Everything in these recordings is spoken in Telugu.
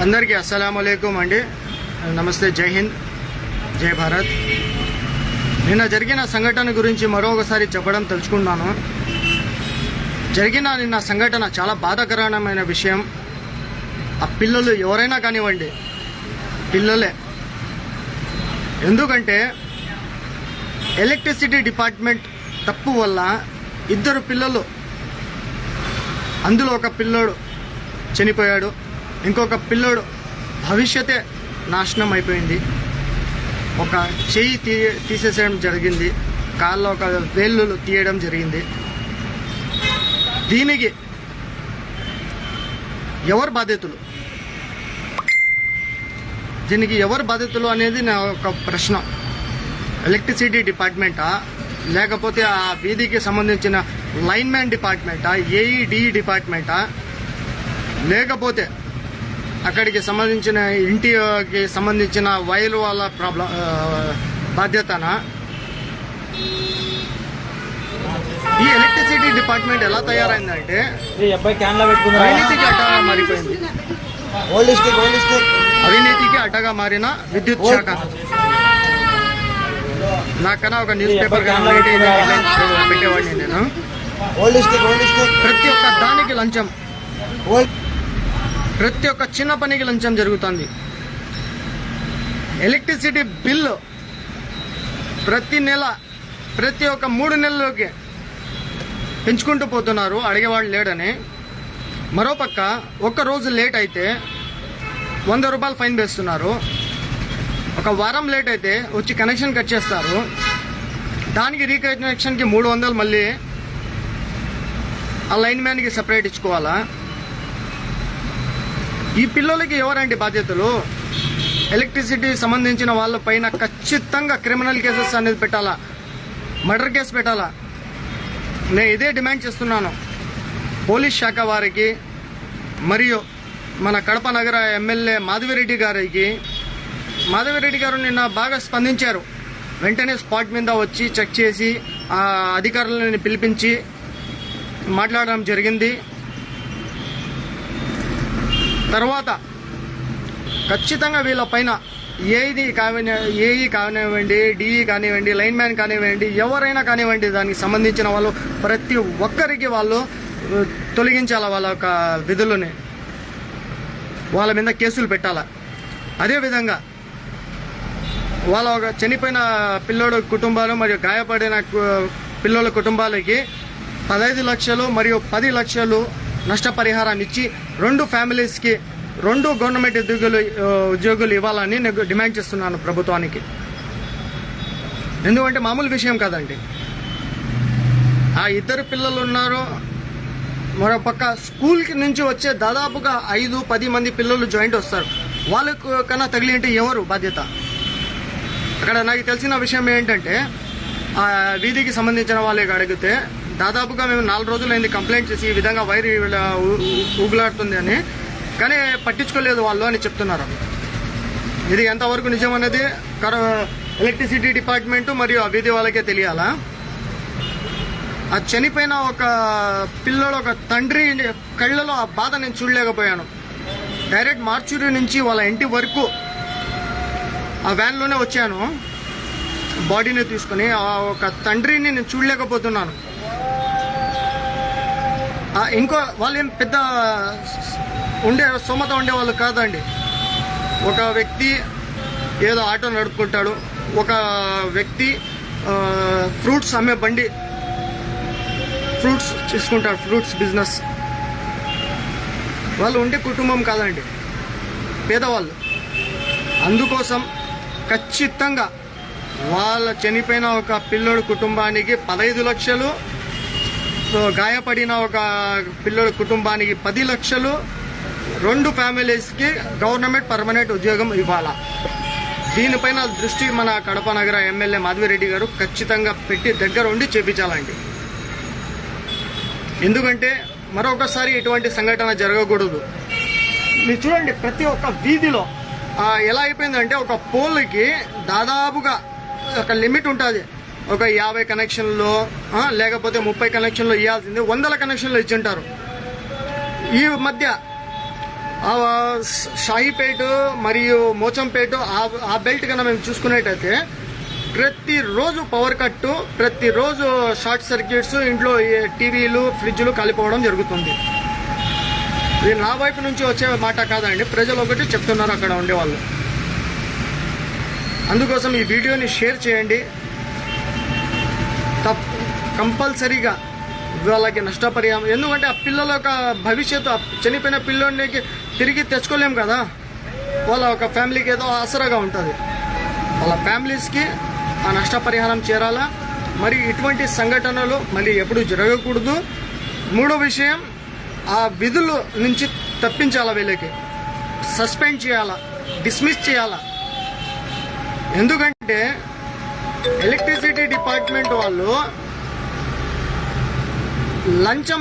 అందరికీ అస్సలాముఅలైకుం అండి. నమస్తే, జై హింద్, జై భారత్. నిన్న జరిగిన సంఘటన గురించి మరొకసారి చెప్పడం తెలుసుకున్నాను. నిన్న సంఘటన చాలా బాధాకరమైన విషయం. ఆ పిల్లలు ఎవరైనా కానివ్వండి, పిల్లలే. ఎందుకంటే ఎలక్ట్రిసిటీ డిపార్ట్మెంట్ తప్పు వల్ల ఇద్దరు పిల్లలు, అందులో ఒక పిల్లోడు చనిపోయాడు, ఇంకొక పిల్లోడు భవిష్యతే నాశనం అయిపోయింది. ఒక చెయ్యి తీసేసేయడం జరిగింది, కాళ్ళలో ఒక వేళ్ళు తీయడం జరిగింది. దీనికి ఎవరు బాధ్యతలు? దీనికి ఎవరు బాధ్యతలు అనేది నా ఒక ప్రశ్న. ఎలక్ట్రిసిటీ డిపార్ట్మెంటా, లేకపోతే ఆ వీధికి సంబంధించిన లైన్మ్యాన్ డిపార్ట్మెంటా, ఏఈడి డిపార్ట్మెంటా, లేకపోతే అక్కడికి సంబంధించిన ఇంటికి సంబంధించిన వైర్ వాళ్ళ బాధ్యతనా? ఈ ఎలక్ట్రిసిటీ డిపార్ట్మెంట్ ఎలా తయారైందంటే అవినీతికి అడ్డగా మారిపోయింది. అవినీతికి అడ్డగా మారిన విద్యుత్ శాఖ. నాకన్నా ఒక న్యూస్ పేపర్ పెట్టేవాడిని నేను. ప్రతి ఒక్క దానికి లంచం, ప్రతి ఒక్క చిన్న పనికి లంచం జరుగుతుంది. ఎలక్ట్రిసిటీ బిల్లు ప్రతి నెల, ప్రతి ఒక్క 3 నెలలకి పెంచుకుంటూ పోతున్నారు, అడిగేవాళ్ళు లేడని. మరోపక్క ఒక్క రోజు లేట్ అయితే 100 రూపాయలు ఫైన్ వేస్తున్నారు. ఒక వారం లేట్ అయితే వచ్చి కనెక్షన్ కట్ చేస్తారు. దానికి రీకనెక్షన్కి 300 మళ్ళీ ఆ లైన్ మ్యాన్కి సెపరేట్ ఇచ్చుకోవాలా? ఈ పిల్లలకి ఎవరండి బాధ్యతలు? ఎలక్ట్రిసిటీ సంబంధించిన వాళ్ళ పైన ఖచ్చితంగా క్రిమినల్ కేసెస్ అనేది పెట్టాలా, మర్డర్ కేసు పెట్టాలా. నేను ఇదే డిమాండ్ చేస్తున్నాను పోలీస్ శాఖ వారికి, మరియు మన కడప నగర ఎమ్మెల్యే మాధవిరెడ్డి గారికి. మాధవిరెడ్డి గారు నిన్న బాగా స్పందించారు. వెంటనే స్పాట్ మీద వచ్చి చెక్ చేసి ఆ అధికారులను పిలిపించి మాట్లాడడం జరిగింది. తర్వాత ఖచ్చితంగా వీళ్ళ పైన ఏఈ కానివ్వండి, డిఈ కానివ్వండి, లైన్ మ్యాన్ కానివ్వండి, ఎవరైనా కానివ్వండి, దానికి సంబంధించిన వాళ్ళు ప్రతి ఒక్కరికి వాళ్ళు తొలగించాల వాళ్ళ యొక్క విధులని, వాళ్ళ మీద కేసులు పెట్టాల. అదేవిధంగా వాళ్ళ ఒక చనిపోయిన పిల్లోడు కుటుంబాలు మరియు గాయపడిన పిల్లల కుటుంబాలకి 15 లక్షలు మరియు 10 లక్షలు నష్టపరిహారాన్ని ఇచ్చి 2 ఫ్యామిలీస్కి 2 గవర్నమెంట్ ఉద్యోగులు ఇవ్వాలని నేను డిమాండ్ చేస్తున్నాను ప్రభుత్వానికి. ఎందుకంటే మామూలు విషయం కాదండి. ఆ ఇద్దరు పిల్లలు ఉన్నారు. మరోపక్క స్కూల్కి నుంచి వచ్చే దాదాపుగా 5-10 మంది పిల్లలు జాయింట్ వస్తారు. వాళ్ళకు కన్నా తగిలి అంటే ఎవరు బాధ్యత? అక్కడ నాకు తెలిసిన విషయం ఏంటంటే, ఆ వీధికి సంబంధించిన వాళ్ళకి అడిగితే దాదాపుగా మేము 4 రోజులైంది కంప్లైంట్ చేసి ఈ విధంగా వైర్ ఊగులాడుతుంది అని, కానీ పట్టించుకోలేదు వాళ్ళు అని చెప్తున్నారు. ఇది ఎంతవరకు నిజం అనేది ఎలక్ట్రిసిటీ డిపార్ట్మెంట్ మరియు ఆ వీధి వాళ్ళకే తెలియాలా? ఆ చనిపోయిన ఒక పిల్లడు, ఒక తండ్రి కళ్ళలో ఆ బాధ నేను చూడలేకపోయాను. డైరెక్ట్ మార్చురీ నుంచి వాళ్ళ ఇంటి వరకు ఆ వ్యాన్లోనే వచ్చాను బాడీని తీసుకుని. ఆ ఒక తండ్రిని నేను చూడలేకపోతున్నాను. ఇంకో వాళ్ళు ఏం పెద్ద స్తోమత ఉండేవాళ్ళు కాదండి. ఒక వ్యక్తి ఏదో ఆటో నడుపుకుంటాడు, ఒక వ్యక్తి ఫ్రూట్స్ అమ్మే బండి, ఫ్రూట్స్ చేసుకుంటాడు, ఫ్రూట్స్ బిజినెస్. వాళ్ళు ఉండే కుటుంబం కాదండి, పేదవాళ్ళు. అందుకోసం ఖచ్చితంగా వాళ్ళ చనిపోయిన ఒక పిల్లోడు కుటుంబానికి 15 లక్షలు, గాయపడిన ఒక పిల్లోడి కుటుంబానికి 10 లక్షలు, 2 ఫ్యామిలీస్కి గవర్నమెంట్ పర్మనెంట్ ఉద్యోగం ఇవ్వాలా? దీనిపైన దృష్టి మన కడప నగర ఎమ్మెల్యే మాధవిరెడ్డి గారు ఖచ్చితంగా పెట్టి దగ్గర ఉండి చేపించాలండి. ఎందుకంటే మరొకసారి ఇటువంటి సంఘటన జరగకూడదు. మీరు చూడండి, ప్రతి ఒక్క వీధిలో ఎలా అయిపోయిందంటే, ఒక పోల్కి దాదాపుగా ఒక లిమిట్ ఉంటుంది. ఒక 50 కనెక్షన్లో లేకపోతే 30 కనెక్షన్లో ఇవ్వాల్సింది 100 కనెక్షన్లు ఇచ్చింటారు. ఈ మధ్య ఆ షాహీపేట మరియు మోచంపేట ఆ బెల్ట్ కన్నా మేము చూసుకునేటైతే ప్రతిరోజు పవర్ కట్, ప్రతిరోజు షార్ట్ సర్క్యూట్స్, ఇంట్లో టీవీలు ఫ్రిడ్జ్లు కాలిపోవడం జరుగుతుంది. ఇది నా వైపు నుంచి వచ్చే మాట కాదండి, ప్రజలు ఒకటి చెప్తున్నారు అక్కడ ఉండేవాళ్ళు. అందుకోసం ఈ వీడియోని షేర్ చేయండి. కంపల్సరీగా వాళ్ళకి నష్టపరిహారం, ఎందుకంటే ఆ పిల్లల యొక్క భవిష్యత్తు, చనిపోయిన పిల్లోనికి తిరిగి తెచ్చుకోలేం కదా. వాళ్ళ ఒక ఫ్యామిలీకి ఏదో ఆసరాగా ఉంటుంది. వాళ్ళ ఫ్యామిలీస్కి ఆ నష్టపరిహారం చేరాలా. మరి ఇటువంటి సంఘటనలు మళ్ళీ ఎప్పుడు జరగకూడదు. మూడో విషయం, ఆ విధుల నుంచి తప్పించాలా, వీళ్ళకి సస్పెండ్ చేయాలా, డిస్మిస్ చేయాలా. ఎందుకంటే ఎలక్ట్రిసిటీ డిపార్ట్మెంట్ వాళ్ళు లంచం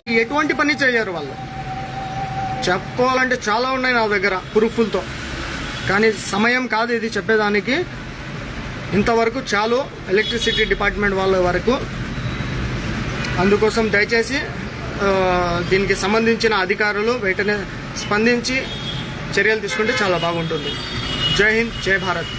ఎటువంటి పని చేయరు. వాళ్ళు చెప్పుకోవాలంటే చాలా ఉన్నాయి నా దగ్గర ప్రూఫ్లతో, కానీ సమయం కాదు ఇది చెప్పేదానికి. ఇంతవరకు చాలు ఎలక్ట్రిసిటీ డిపార్ట్మెంట్ వాళ్ళ వరకు. అందుకోసం దయచేసి దీనికి సంబంధించిన అధికారులు వెంటనే స్పందించి చర్యలు తీసుకుంటే చాలా బాగుంటుంది. జై హింద్, జై భారత్.